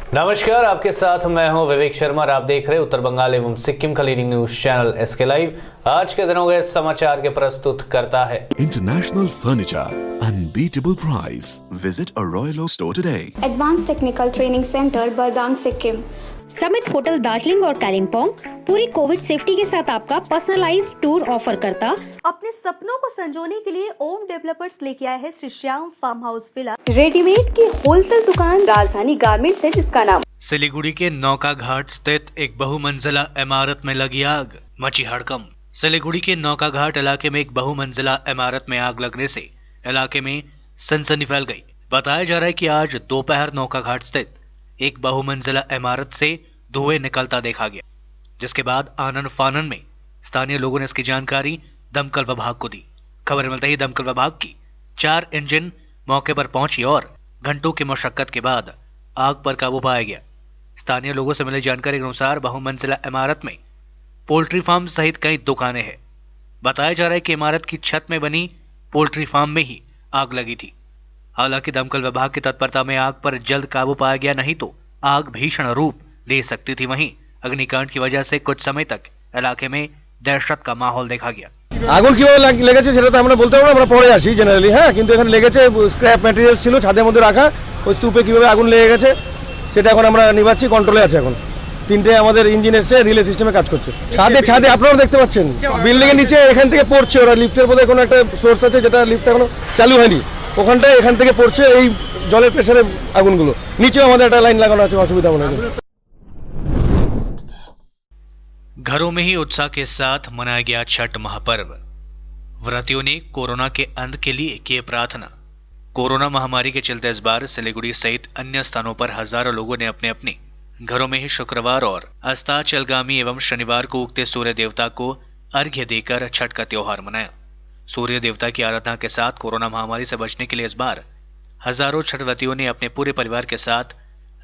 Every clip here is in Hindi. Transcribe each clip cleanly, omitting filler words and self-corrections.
नमस्कार, आपके साथ मैं हूं विवेक शर्मा और आप देख रहे हैं उत्तर बंगाल एवं सिक्किम का leading news channel SK live. आज के दिनों के समाचार के प्रस्तुत करता है International Furniture, unbeatable price. Visit a Royal Oak store today. Advance technical training centre Bardang Sikkim. Summit hotel Darjeeling और कालिम्पोंग पूरी कोविड सेफ्टी के साथ आपका पर्सनलाइज्ड टूर ऑफर करता। अपने सपनों को संजोने के लिए ओम डेवलपर्स लेके आए हैं Shri Shyam farm house villa. Readymade की होलसेल दुकान राजधानी गारमेंट्स है, जिसका नाम सिलीगुड़ी के नौका घाट स्थित एक बहुमंजिला इमारत में लगी आग, मची हड़कंप। सिलीगुड़ी के नौका घाट इलाके में एक बहुमंजिला इमारत में आग लगने से इलाके में सनसनी फैल गई। बताया जा रहा है कि आज दोपहर नौका घाट स्थित एक बहुमंजिला इमारत से धुएं निकलता देखा गया, जिसके बाद आनन फानन में स्थानीय लोगों ने इसकी जानकारी दमकल विभाग को दी। खबर मिलते ही दमकल विभाग की 4 इंजन मौके पर पहुंची और घंटों की मशक्कत के बाद आग पर काबू पाया गया। स्थानीय लोगों से मिली जानकारी के अनुसार बहुमंजिला इमारत में पोल्ट्री फार्म सहित कई दुकानें हैं। बताया जा रहा है कि इमारत की छत में बनी पोल्ट्री फार्म में ही आग लगी थी। हालांकि दमकल विभाग की तत्परता में आग पर जल्द काबू पाया गया, नहीं तो आग भीषण रूप ले सकती थी। वहीं अग्निकांड की वजह से कुछ समय तक इलाके में दहशत का माहौल देखा गया। আগুন কিভাবে লেগেছে সেটা তো আমরা বলতে পারবো না, আমরা পরে আসি জেনারেলি। হ্যাঁ, কিন্তু এখানে লেগেছে স্ক্র্যাপ ম্যাটেরিয়ালস ছিল ছাদের মধ্যে রাখা, ওই স্তূপে কিভাবে আগুন লেগে গেছে সেটা এখন আমরা নিভাচ্ছি, কন্ট্রোলে আছে। এখন 3টে আমাদের ইঞ্জিন এসছে, রিলে সিস্টেমে কাজ করছে। ছাদে আপনারা দেখতে পাচ্ছেন বিল্ডিং এর নিচে এখান থেকে পড়ছে, ওরা লিফটের বোধহয় কোনো একটা সোর্স আছে যেটা লিফট এখনো চালু হয়নি, ওখানটায় এখান থেকে পড়ছে এই জলের প্রেসারে আগুনগুলো। নিচেও আমাদের একটা লাইন লাগানো আছে, অসুবিধা মনে হয়। घरों में ही उत्साह के साथ मनाया गया छठ महापर्व। व्रतियों ने कोरोना के अंत के लिए किए प्रार्थना। कोरोना महामारी के चलते इस बार सिलीगुड़ी सहित अन्य स्थानों पर हजारों लोगों ने अपने अपने घरों में ही शुक्रवार और अस्ताचलगामी एवं शनिवार को उगते सूर्य देवता को अर्घ्य देकर छठ का त्योहार मनाया। सूर्य देवता की आराधना के साथ कोरोना महामारी से बचने के लिए इस बार हजारों छठ व्रतियों ने अपने पूरे परिवार के साथ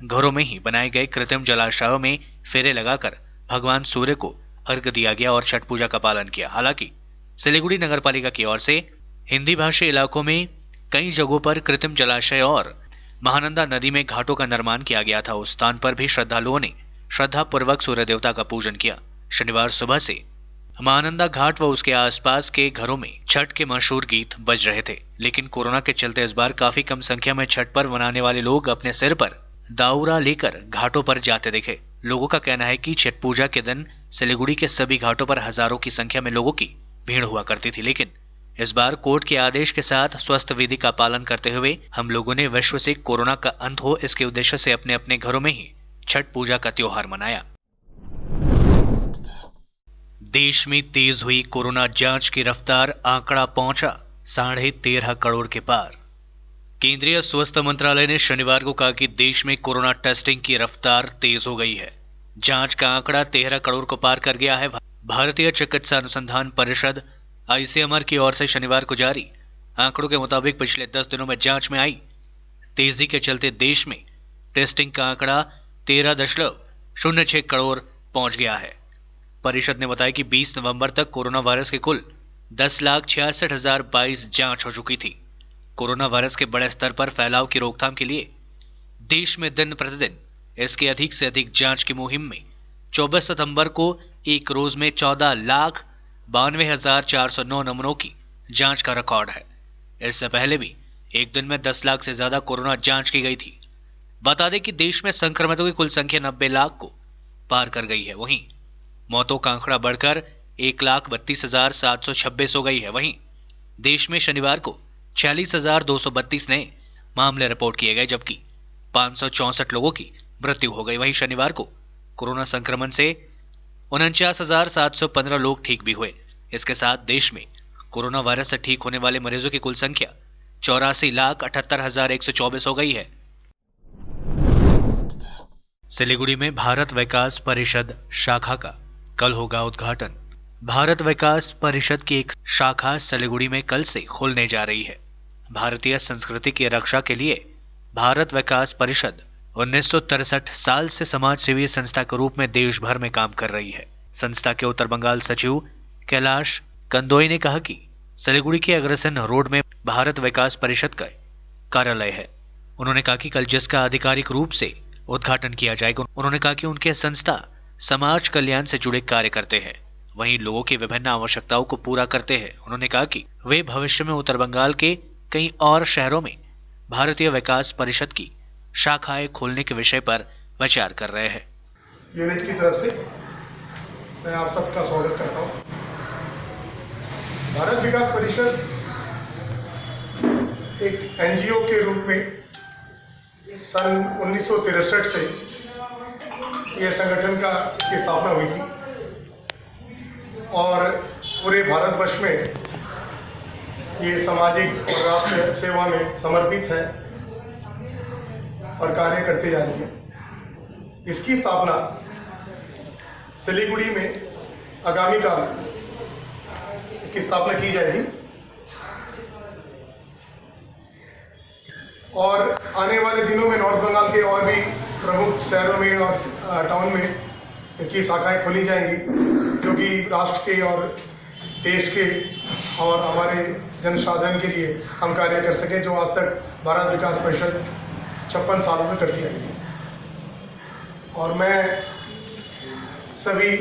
घरों में ही बनाए गए कृत्रिम जलाशयों में फेरे लगाकर भगवान सूर्य को अर्घ्य दिया गया और छठ पूजा का पालन किया। हालांकि सिलीगुड़ी नगर पालिका की ओर से हिंदी भाषी इलाकों में कई जगहों पर कृत्रिम जलाशय और महानंदा नदी में घाटों का निर्माण किया गया था। उस स्थान पर भी श्रद्धालुओं ने श्रद्धा पूर्वक सूर्य देवता का पूजन किया। शनिवार सुबह से महानंदा घाट व उसके आसपास के घरों में छठ के मशहूर गीत बज रहे थे, लेकिन कोरोना के चलते इस बार काफी कम संख्या में छठ पर्व मनाने वाले लोग अपने सिर पर दाउरा लेकर घाटों पर जाते दिखे। लोगों का कहना है कि छठ पूजा के दिन सिलीगुड़ी के सभी घाटों पर हजारों की संख्या में लोगों की भीड़ हुआ करती थी, लेकिन इस बार कोर्ट के आदेश के साथ स्वस्थ विधि का पालन करते हुए हम लोगों ने विश्व से कोरोना का अंत हो, इसके उद्देश्य से अपने अपने घरों में ही छठ पूजा का त्योहार मनाया। देश में तेज हुई कोरोना जांच की रफ्तार, आंकड़ा पहुंचा 13.5 करोड़ के पार। केंद्रीय स्वास्थ्य मंत्रालय ने शनिवार को कहा कि देश में कोरोना टेस्टिंग की रफ्तार तेज हो गई है। जांच का आंकड़ा 13 करोड़ को पार कर गया है। भारतीय चिकित्सा अनुसंधान परिषद आईसीएमआर की ओर से शनिवार को जारी आंकड़ों के मुताबिक पिछले 10 दिनों में जांच में आई तेजी के चलते देश में टेस्टिंग का आंकड़ा 13.06 करोड़ पहुंच गया है। परिषद ने बताया कि 20 नवंबर तक कोरोना वायरस के कुल 10,66,022 जांच हो चुकी थी। कोरोना वायरस के बड़े स्तर पर फैलाव की रोकथाम के लिए देश में दिन प्रतिदिन इसके अधिक से अधिक जांच की मुहिम में 24 सितंबर को एक रोज में 14,92,409 नमूनों की जांच का रिकॉर्ड है। इससे पहले भी एक दिन में 10 लाख से ज्यादा कोरोना जांच की गई थी। बता दें कि देश में संक्रमितों की कुल संख्या 90 लाख को पार कर गई है। वहीं मौतों का आंकड़ा बढ़कर 1,32,726 हो गई है। वहीं देश में शनिवार को 46,232 नए मामले रिपोर्ट किए गए, जबकि 564 लोगों की मृत्यु हो गई। वहीं शनिवार को कोरोना संक्रमण से 49,715 लोग ठीक भी हुए। इसके साथ देश में कोरोना वायरस से ठीक होने वाले मरीजों की कुल संख्या 84,78,124 हो गई है। सिलीगुड़ी में भारत विकास परिषद शाखा का कल होगा उद्घाटन। भारत विकास परिषद की एक शाखा सिलीगुड़ी में कल से खुलने जा रही है। भारतीय संस्कृति की रक्षा के लिए भारत विकास परिषद 1963 साल से समाज सेवी संस्था के रूप में देश भर में काम कर रही है। संस्था के उत्तर बंगाल सचिव कैलाश कंदोई ने कहा कि सिलीगुड़ी के अग्रसेन रोड में भारत विकास परिषद का कार्यालय है। उन्होंने कहा कि कल जिसका आधिकारिक रूप से उद्घाटन किया जाएगा। उन्होंने कहा कि उनके संस्था समाज कल्याण से जुड़े कार्य करते हैं, वहीं लोगों की विभिन्न आवश्यकताओं को पूरा करते हैं। उन्होंने कहा कि वे भविष्य में उत्तर बंगाल के कई और शहरों में भारतीय विकास परिषद की शाखाएं खोलने के विषय पर विचार कर रहे हैं। यूनिट की तरफ से मैं आप सबका स्वागत करता हूं। भारत विकास परिषद एक एनजीओ के रूप में सन 1963 से यह संगठन की स्थापना हुई थी और पूरे भारतवर्ष में ये सामाजिक और राष्ट्र सेवा में समर्पित है और कार्य करते जा रही है। इसकी स्थापना सिलीगुड़ी में आगामी काल की स्थापना की जाएगी और आने वाले दिनों में नॉर्थ बंगाल के और भी प्रमुख शहरों में और टाउन में इसकी शाखाएं खोली जाएंगी, जो कि राष्ट्र के और देश के और हमारे जनसाधारण के लिए हम कार्य कर सकें, जो आज तक भारत विकास परिषद 56 सालों में करती आई है। और मैं सभी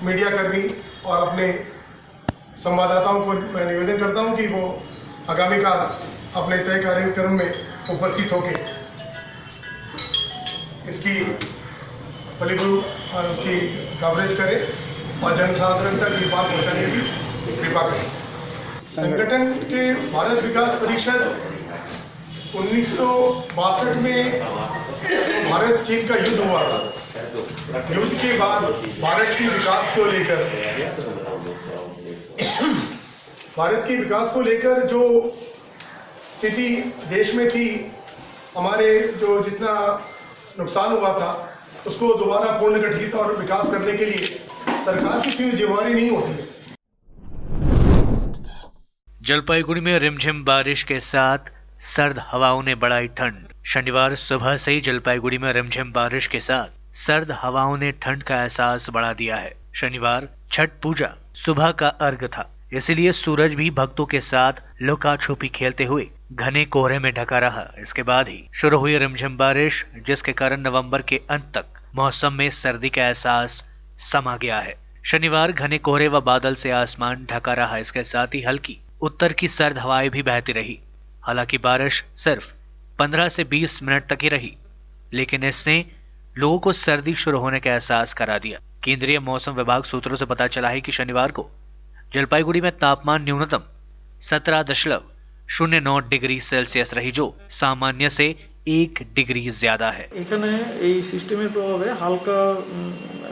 मीडिया कर्मी और अपने संवाददाताओं को मैं निवेदन करता हूं कि वो आगामी काल अपने तय कार्यक्रम में उपस्थित होकर इसकी फलीभूत और उसकी कवरेज करें और जनसाधारण तक ये बात पहुंचाने की कृपा करें। संगठन के भारत विकास परिषद 1962 में भारत चीन का युद्ध हुआ था। युद्ध के बाद भारत के विकास को लेकर जो स्थिति देश में थी, हमारे जो जितना नुकसान हुआ था उसको दोबारा पुनर्गठित और विकास करने के लिए सरकार की कोई जिम्मेदारी नहीं होती है। जलपाईगुड़ी में रिमझिम बारिश के साथ सर्द हवाओं ने बढ़ाई ठंड। शनिवार सुबह से ही जलपाईगुड़ी में रिमझिम बारिश के साथ सर्द हवाओं ने ठंड का एहसास बढ़ा दिया है। शनिवार छठ पूजा सुबह का अर्घ था, इसलिए सूरज भी भक्तों के साथ लुका छुपी खेलते हुए घने कोहरे में ढका रहा। इसके बाद ही शुरू हुई रिमझिम बारिश, जिसके कारण नवंबर के अंत तक मौसम में सर्दी का एहसास समा गया है। शनिवार घने कोहरे व बादल से आसमान ढका रहा। इसके साथ ही हल्की उत्तर की सर्द हवाएं भी बहती रही। हालांकि बारिश सिर्फ 15 से 20 मिनट तक ही रही, लेकिन इसने लोगों को सर्दी शुरू होने का एहसास करा दिया। केंद्रीय मौसम विभाग सूत्रों से पता चला है कि शनिवार को जलपाईगुड़ी में तापमान न्यूनतम 17.09 डिग्री सेल्सियस रही, जो सामान्य से 1 डिग्री ज्यादा है। এখানে এই সিস্টেমের প্রভাবে হালকা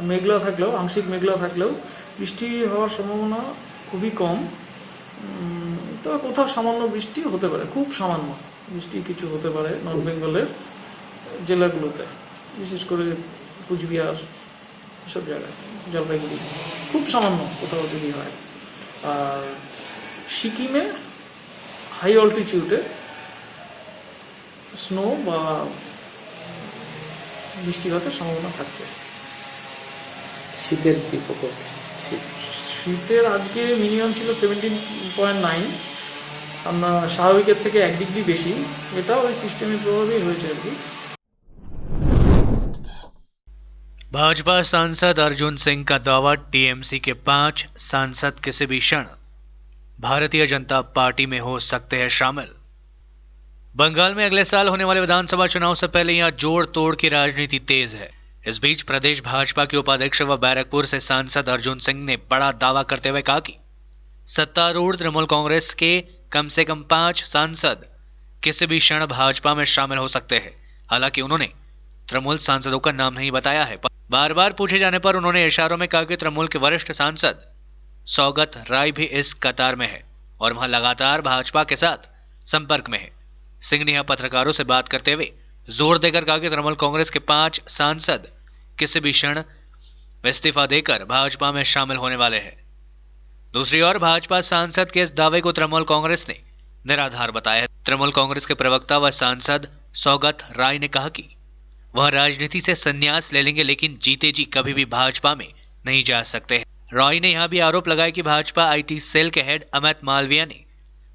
মেঘলা থাকলেও আংশিক মেঘলা থাকলেও বৃষ্টি হওয়ার সম্ভাবনা খুবই কম। তো কোথাও সামান্য বৃষ্টি হতে পারে, খুব সামান্য বৃষ্টি কিছু হতে পারে নর্থ বেঙ্গলের জেলাগুলোতে, বিশেষ করে কুচবিহার সব জায়গায়, জলপাইগুড়ি খুব সামান্য কোথাও যদি হয়। আর সিকিমে হাই অল্টিটিউডে স্নো বা বৃষ্টিপাতের সম্ভাবনা থাকছে। শীতের কি প্রকোপ? শীতের আজকে মিনিমাম ছিল 17.9, আপনার স্বাভাবিকের থেকে 1 ডিগ্রি বেশি। এটা ওই সিস্টেমের প্রভাবেই হয়েছে আর কি। भाजपा सांसद अर्जुन सिंह का दावा, टीएमसी के 5 सांसद किसी भी क्षण भारतीय जनता पार्टी में हो सकते हैं शामिल। बंगाल में अगले साल होने वाले विधानसभा चुनाव से पहले यहां जोड़ तोड़ की राजनीति तेज है। इस बीच प्रदेश भाजपा के उपाध्यक्ष व बैरकपुर से सांसद अर्जुन सिंह ने बड़ा दावा करते हुए कहा कि सत्तारूढ़ तृणमूल कांग्रेस के कम से कम 5 सांसद किसी भी क्षण भाजपा में शामिल हो सकते हैं। हालांकि उन्होंने तृणमूल सांसदों का नाम नहीं बताया है। बार बार पूछे जाने पर उन्होंने इशारों में कहा कि तृणमूल के वरिष्ठ सांसद सौगत राय भी इस कतार में है और वह लगातार भाजपा के साथ संपर्क में है। सिंह ने यहां पत्रकारों से बात करते हुए जोर देकर कहा कि तृणमूल कांग्रेस के 5 सांसद किसी भी क्षण इस्तीफा देकर भाजपा में शामिल होने वाले हैं। दूसरी ओर भाजपा सांसद के इस दावे को तृणमूल कांग्रेस ने निराधार बताया है। तृणमूल कांग्रेस के प्रवक्ता व सांसद सौगत राय ने कहा कि वह राजनीति से संन्यास ले लेंगे, लेकिन जीते जी कभी भी भाजपा में नहीं जा सकते हैं। रॉय ने यहां भी आरोप लगाया कि भाजपा आईटी सेल के हेड अमित मालविया ने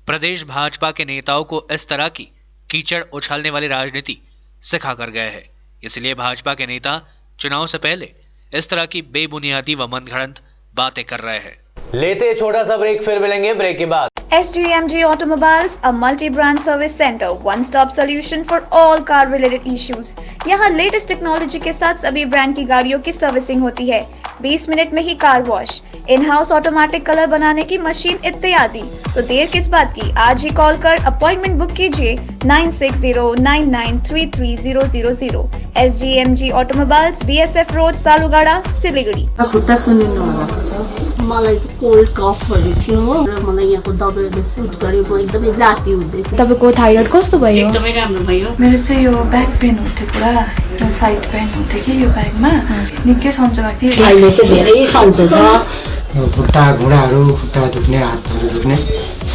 प्रदेश भाजपा के नेताओं को इस तरह की कीचड़ उछालने वाली राजनीति सिखा कर गए हैं। इसलिए भाजपा के नेता चुनाव से पहले इस तरह की बेबुनियादी व मनगढ़ंत बातें कर रहे हैं। लेते हैं छोटा सा ब्रेक, फिर मिलेंगे ब्रेक के बाद। SGMG Automobiles, a multi-brand service center, one-stop solution for all car-related issues. यहाँ लेटेस्ट टेक्नोलॉजी के साथ सभी ब्रांड की गाड़ियों की सर्विसिंग होती है। 20 मिनट में ही car wash, in house automatic colour बनाने की मशीन इत्यादि। तो देर किस बात की, आज ही कॉल कर अपॉइंटमेंट बुक कीजिए 9609933000। SGMG Automobiles, BSF road, Salugara, Siliguri. मलाई चाहिँ कोल्ड कफहरू थियो र मलाई यहाँको दबाईले सुट गर्यो, म एकदमै जाती हुँदैछ। तपाईँको थाइरोइड कस्तो भयो? एकदमै राम्रो भयो। मेरो चाहिँ यो ब्याक पेन हुन्थ्यो पुरा, साइड पेन हुन्थ्यो कि यो ब्याकमा, निकै सन्चो भएको थियो। अहिले चाहिँ धेरै सन्चो छ। खुट्टा घुँडाहरू, खुट्टा दुख्ने, हातहरू दुख्ने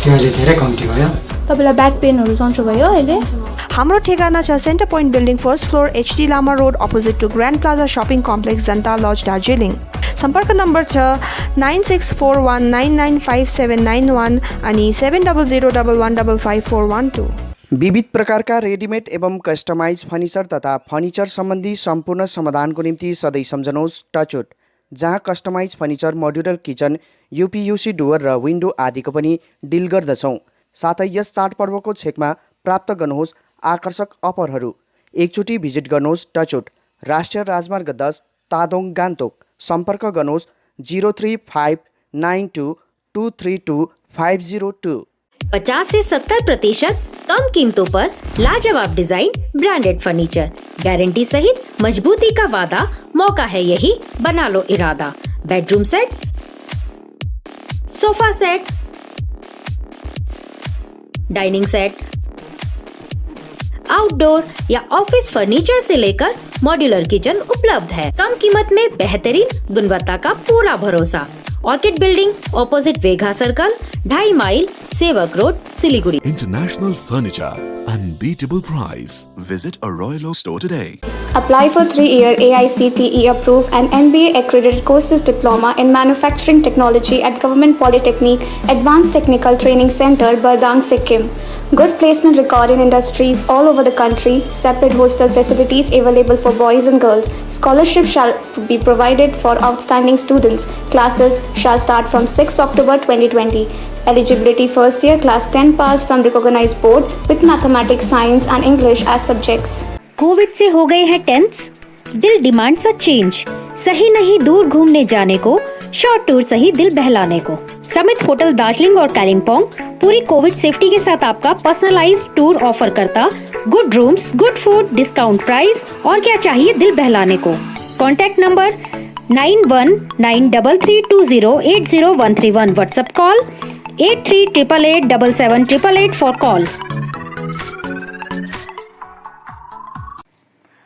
त्यो अहिले धेरै कम्ती भयो। तपाईँलाई ब्याक पेनहरू सन्चो भयो अहिले? हाम्रो ठेगाना छ centre point building first floor, HD Lama road, opposite to grand plaza shopping complex, Janata lodge, Darjeeling. सम्पर्क नम्बर छ 9641995791 अनि 7001155412। विविध प्रकारका रेडिमेड एवं कस्टमाइज फर्निचर तथा फर्निचर सम्बन्धी सम्पूर्ण समाधानको निम्ति सधैँ सम्झनुहोस् टचवुड, जहाँ customise furniture, modular kitchen, UPVC door र विन्डो आदिको पनि डिल गर्दछौँ। साथै यस चाडपर्वको छेकमा प्राप्त गर्नुहोस् आकर्षक अफरहरू। एकचोटि भिजिट गर्नुहोस् टचवुड, राष्ट्रिय राजमार्ग 10, तादोङ, गान्तोक। सम्पर्क गर्नुहोस् 035922322502। 50 से 70% कम कीमतों पर लाजवाब डिजाइन, ब्रांडेड फर्नीचर, गारंटी सहित मजबूती का वादा। मौका है यही, बना लो इरादा। Bedroom set, sofa set, dining set, outdoor या ऑफिस फर्नीचर से लेकर मॉड्यूलर किचन उपलब्ध है। कम कीमत में बेहतरीन गुणवत्ता का पूरा भरोसा। ऑर्किड बिल्डिंग, ऑपोजिट वेघा circle, 2.5 mile, Sevoke road, Siliguri. International Furniture, unbeatable price. Visit a Royal Oak store today. Apply for 3-year AICTE approved and NBA accredited courses diploma in manufacturing technology at Government Polytechnic Advanced Technical Training Center, Bardang, Sikkim. Good placement record in industries all over the country. Separate hostel facilities available for boys and girls. Scholarship shall be provided for outstanding students. Classes shall start from 6 October 2020. Eligibility first year class 10 pass from recognized board with mathematics, science and English as subjects. Covid से हो गए हैं टेंस, दिल डिमांड सा चेंज। सही नहीं दूर घूमने जाने को, शॉर्ट टूर सही दिल बहलाने को। समित होटल दार्जिलिंग और कालिम्पोंग पूरी कोविड सेफ्टी के साथ आपका पर्सनलाइज्ड टूर ऑफर करता। Good rooms, good food, discount price और क्या चाहिए दिल बहलाने को। Contact number 919332080131। WhatsApp call 8388877888 for call.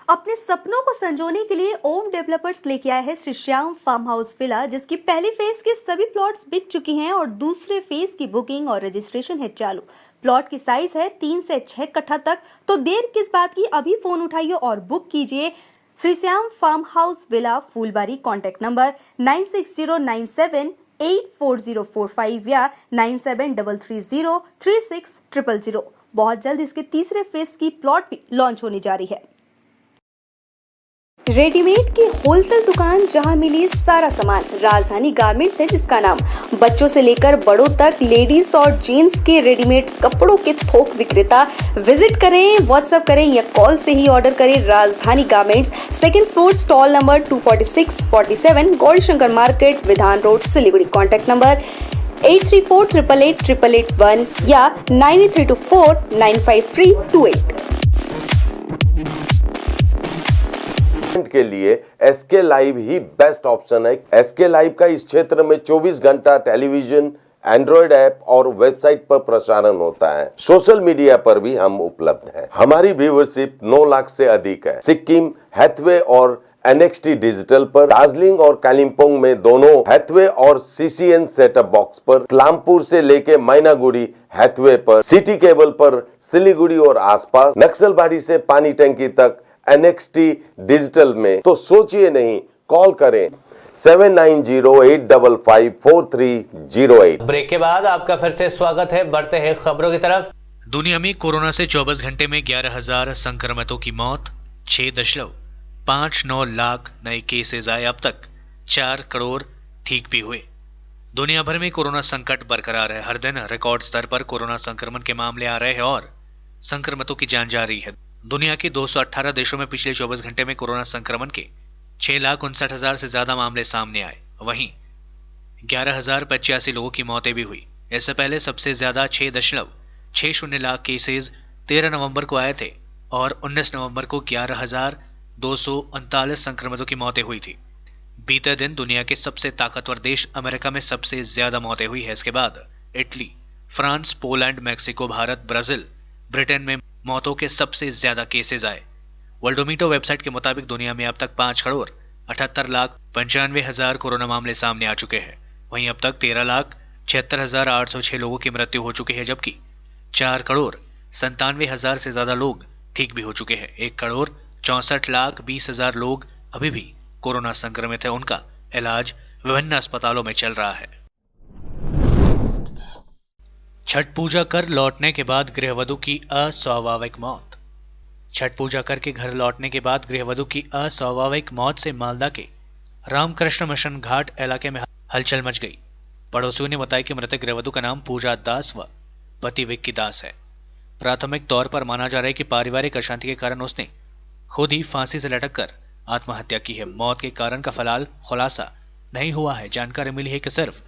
अपने सपनों को संजोने के लिए ओम डेवलपर्स लेके आया है Shri Shyam farm house villa, जिसकी पहली फेज के सभी प्लॉट्स बिक चुकी हैं और दूसरे फेज की बुकिंग और रजिस्ट्रेशन है चालू। प्लॉट की साइज है 3 से 6 कट्ठा तक। तो देर किस बात की, अभी फोन उठाइए और बुक कीजिए Shri Shyam farm house villa, Phulbari. Contact number 9609784045 या 9733036000। बहुत जल्द इसके तीसरे फेज की प्लॉट भी लॉन्च होने जा रही है। रेडीमेड की होलसेल दुकान, जहां मिली सारा सामान। राजधानी गारमेंट्स है जिसका नाम। बच्चों से लेकर बड़ों तक लेडीज और जेंट्स के रेडीमेड कपड़ों के थोक विक्रेता। विजिट करें, व्हाट्सएप करें या कॉल से ही ऑर्डर करें। राजधानी garments, 2nd floor, stall number 246-47, Gaurishankar market, विधान रोड, सिलीगुड़ी। कॉन्टैक्ट नंबर 8348888881 या 9324955328। के लिए SK लाइव ही बेस्ट ऑप्शन है। SK लाइव का इस क्षेत्र में 24 घंटा टेलीविजन, एंड्रॉइड ऐप और वेबसाइट पर प्रसारण होता है। सोशल मीडिया पर भी हम उपलब्ध हैं। हमारी व्यूवरशिप 9 लाख से अधिक है। सिक्किम, हैथवे और NXT डिजिटल पर, दार्जिलिंग और कालिम्पोंग में दोनों हैथवे और CCN सेटअप बॉक्स पर, क्लामपुर से लेके मैनागुड़ी हैथवे पर, सिटी केबल पर, सिलीगुड़ी और आसपास, नक्सलबाड़ी से पानी टंकी तक NXT डिजिटल में। तो सोचिए नहीं, कॉल करें 7908554308। ब्रेक के बाद आपका फिर से स्वागत है। बढ़ते हैं खबरों की तरफ। दुनिया में कोरोना से 24 घंटे में 11,000 संक्रमितों की मौत, 6.8 5-9 लाख नए केसेस आए। अब तक 4 करोड़ ठीक भी हुए। दुनिया भर में कोरोना संकट बरकरार है। हर दिन रिकॉर्ड स्तर पर कोरोना संक्रमण के मामले आ रहे हैं और संक्रमितों की जान जा रही है। दुनिया के 218 देशों में पिछले 24 घंटे में कोरोना संक्रमण के 6,59,000 से ज्यादा मामले सामने आए। वहीं 11,085 लोगों की मौतें भी हुई। इससे पहले सबसे ज्यादा 6.60 लाख केसेस 13 नवंबर को आए थे और 19 नवंबर को 11,239 संक्रमितों की मौतें हुई थी। बीते दिन दुनिया के सबसे ताकतवर देश अमेरिका में सबसे ज्यादा मौतें हुई है। इसके बाद Italy, France, Poland, Mexico, Bharat, Brazil, Britain में मौतों के सबसे ज्यादा केसेस आए। वर्ल्डोमीटर वेबसाइट के मुताबिक दुनिया में अब तक 5,78,95,000 कोरोना मामले सामने आ चुके हैं। वहीं अब तक 13,76,806 लोगों की मृत्यु हो चुकी है, जबकि 4,97,000 से ज्यादा लोग ठीक भी हो चुके हैं। 1,64,20,000 लोग अभी भी कोरोना संक्रमित है। उनका इलाज विभिन्न अस्पतालों में चल रहा है। छठ पूजा कर लौटने के बाद गृहवधू की अस्वाभाविक मौत। छठ पूजा करके घर लौटने के बाद गृहवधू की अस्वाभाविक मौत से मालदा के रामकृष्ण मिशन घाट इलाके में हलचल मच गई। पड़ोसियों ने बताया कि मृतक गृहवधू का नाम पूजा दास व पति विक्की दास है। प्राथमिक तौर पर माना जा रहा है कि पारिवारिक अशांति के कारण उसने खुद ही फांसी से लटक कर आत्महत्या की है। मौत के कारण का फिलहाल खुलासा नहीं हुआ है। जानकारी मिली है कि सिर्फ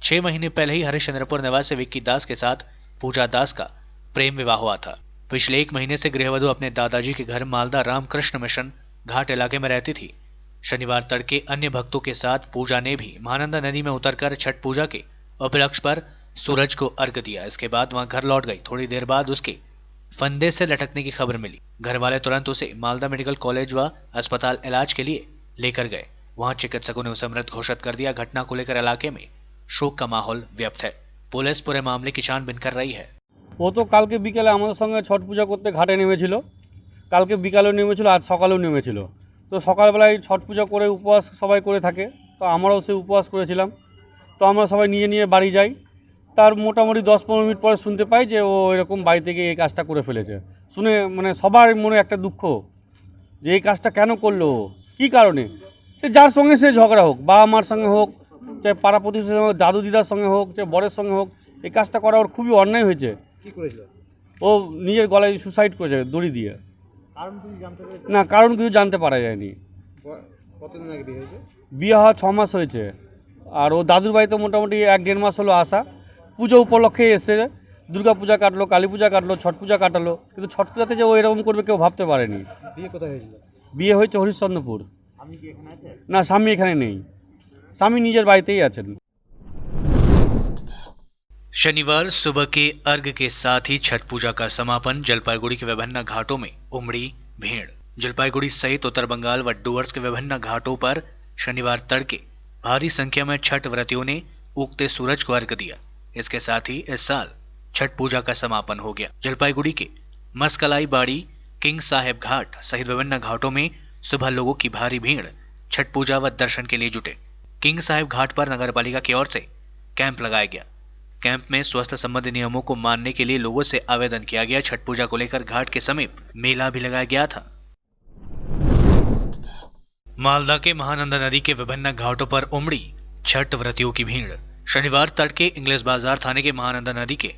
6 महीने पहले ही हरिश्चंद्रपुर निवासी विक्की दास के साथ पूजा दास का प्रेम विवाह हुआ था। पिछले 1 महीने से गृहवधू अपने दादाजी के घर मालदा रामकृष्ण मिशन घाट इलाके में रहती थी। शनिवार तड़के अन्य भक्तों के साथ पूजा ने भी महानंदा नदी में उतरकर छठ पूजा के उपलक्ष्य पर सूरज को अर्घ्य दिया। इसके बाद वहां घर लौट गई। थोड़ी देर बाद उसके फंदे से लटकने की खबर मिली। घर वाले तुरंत उसे मालदा मेडिकल कॉलेज व अस्पताल इलाज के लिए लेकर गए। वहां चिकित्सकों ने उसे मृत घोषित कर दिया। घटना को लेकर इलाके में शोक का माहौल व्याप्त है। पुलिस पूरे मामले की छानबीन कर रही है। ও তো কালকে বিকেলে আমাদের সঙ্গে ছট পূজা করতে ঘাটে নেমেছিল। কালকে বিকালেও নেমেছিল, আজ সকালেও নেমেছিল। তো সকালবেলায় ছট পূজা করে উপবাস সবাই করে থাকে, তো আমরাও সেই উপবাস করেছিলাম। তো আমরা সবাই নিয়ে নিয়ে বাড়ি যাই। তার মোটামুটি 10-15 মিনিট পরে শুনতে পাই যে ও এরকম বাড়ি থেকে এই কাজটা করে ফেলেছে। শুনে মানে সবার মনে একটা দুঃখ যে এই কাজটা কেন করলো, কী কারণে। সে যার সঙ্গে সে ঝগড়া হোক, বাবা মার সঙ্গে হোক, চাই পাড়া প্রতিবেশীর সঙ্গে, দাদু দিদার সঙ্গে হোক, চাই বরের সঙ্গে হোক, এই কাজটা করা ওর খুবই অন্যায় হয়েছে। কি করেছিল? ও নিজের গলায় সুসাইড করেছে দড়ি দিয়ে। কারণ তুমি জানতে পেরেছো? না, কারণ কিছু জানতে পারা যায়নি। কতদিন আগে বিয়ে হয়েছে? বিয়ে হওয়া 6 মাস হয়েছে। আর ও দাদুর বাড়িতে মোটামুটি 1-1.5 মাস হলো আসা। পুজো উপলক্ষে এসে দুর্গা পূজা কাটলো, কালী পূজা কাটলো, ছট পূজা কাটালো, কিন্তু ছট পূজাতে যে ও এরকম করবে কেউ ভাবতে পারেনি। বিয়ে কোথায় হয়েছিল? বিয়ে হয়েছে হরিশ্চন্দ্রপুর। আপনি কি এখানে আছেন? না, স্বামী এখানে নেই, স্বামী নিজের বাড়িতেই আছেন। शनिवार सुबह के अर्घ्य के साथ ही छठ पूजा का समापन। जलपाईगुड़ी के विभिन्न घाटों में उमड़ी भीड़। जलपाईगुड़ी सहित उत्तर बंगाल व डुवर्स के विभिन्न घाटों पर शनिवार तड़के भारी संख्या में छठ व्रतियों ने उगते सूरज को अर्घ्य दिया। इसके साथ ही इस साल छठ पूजा का समापन हो गया। जलपाईगुड़ी के मस्कलाई बाड़ी, किंग साहेब घाट सहित विभिन्न घाटों में सुबह लोगों की भारी भीड़ छठ पूजा व दर्शन के लिए जुटे। किंग साहेब घाट पर नगर पालिका की ओर से कैंप लगाया गया। कैंप में स्वास्थ्य संबंधी नियमों को मानने के लिए लोगों से आवेदन किया गया। छठ पूजा को लेकर घाट के समीप मेला भी लगाया गया था। मालदा के महानंदा नदी के विभिन्न घाटों पर उमड़ी छठ व्रतियों की भीड़। शनिवार तड़के इंग्लिश बाजार थाने के महानंदा नदी के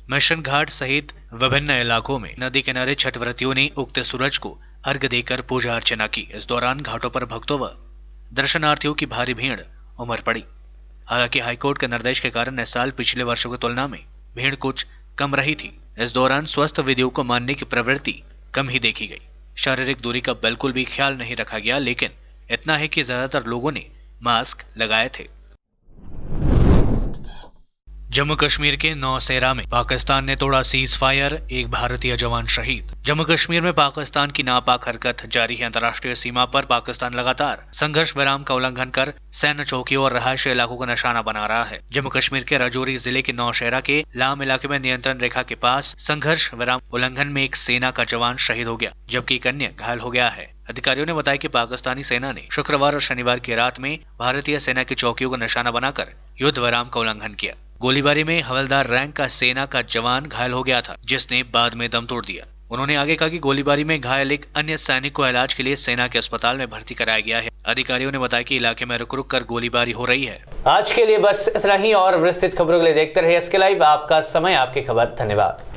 मिशन घाट सहित विभिन्न इलाकों में नदी किनारे छठ व्रतियों ने उगते सूरज को अर्घ्य देकर पूजा अर्चना की। इस दौरान घाटों पर भक्तों व दर्शनार्थियों की भारी भीड़ उमड़ पड़ी। हालांकि हाईकोर्ट के निर्देश के कारण इस साल पिछले वर्षों की तुलना में भीड़ कुछ कम रही थी। इस दौरान स्वास्थ्य विधियों को मानने की प्रवृत्ति कम ही देखी गई। शारीरिक दूरी का बिल्कुल भी ख्याल नहीं रखा गया, लेकिन इतना है कि ज्यादातर लोगों ने मास्क लगाए थे। जम्मू कश्मीर के नौशेरा में पाकिस्तान ने तोड़ा सीज फायर, एक भारतीय जवान शहीद। जम्मू कश्मीर में पाकिस्तान की नापाक हरकत जारी है। अंतर्राष्ट्रीय सीमा पर पाकिस्तान लगातार संघर्ष विराम का उल्लंघन कर सैन्य चौकियों और रहायशी इलाकों का निशाना बना रहा है। जम्मू कश्मीर के राजौरी जिले के नौशेरा के लाम इलाके में नियंत्रण रेखा के पास संघर्ष विराम उल्लंघन में एक सेना का जवान शहीद हो गया, जबकि एक अन्य घायल हो गया है। अधिकारियों ने बताया कि पाकिस्तानी सेना ने शुक्रवार और शनिवार की रात में भारतीय सेना की चौकियों को निशाना बनाकर युद्ध विराम का उल्लंघन किया। गोलीबारी में हवलदार रैंक का सेना का जवान घायल हो गया था, जिसने बाद में दम तोड़ दिया। उन्होंने आगे कहा कि गोलीबारी में घायल एक अन्य सैनिक को इलाज के लिए सेना के अस्पताल में भर्ती कराया गया है। अधिकारियों ने बताया कि इलाके में रुक रुक कर गोलीबारी हो रही है। आज के लिए बस इतना ही और विस्तृत खबरों के लिए देखते रहिए SK लाइव। आपका समय आपकी खबर। धन्यवाद।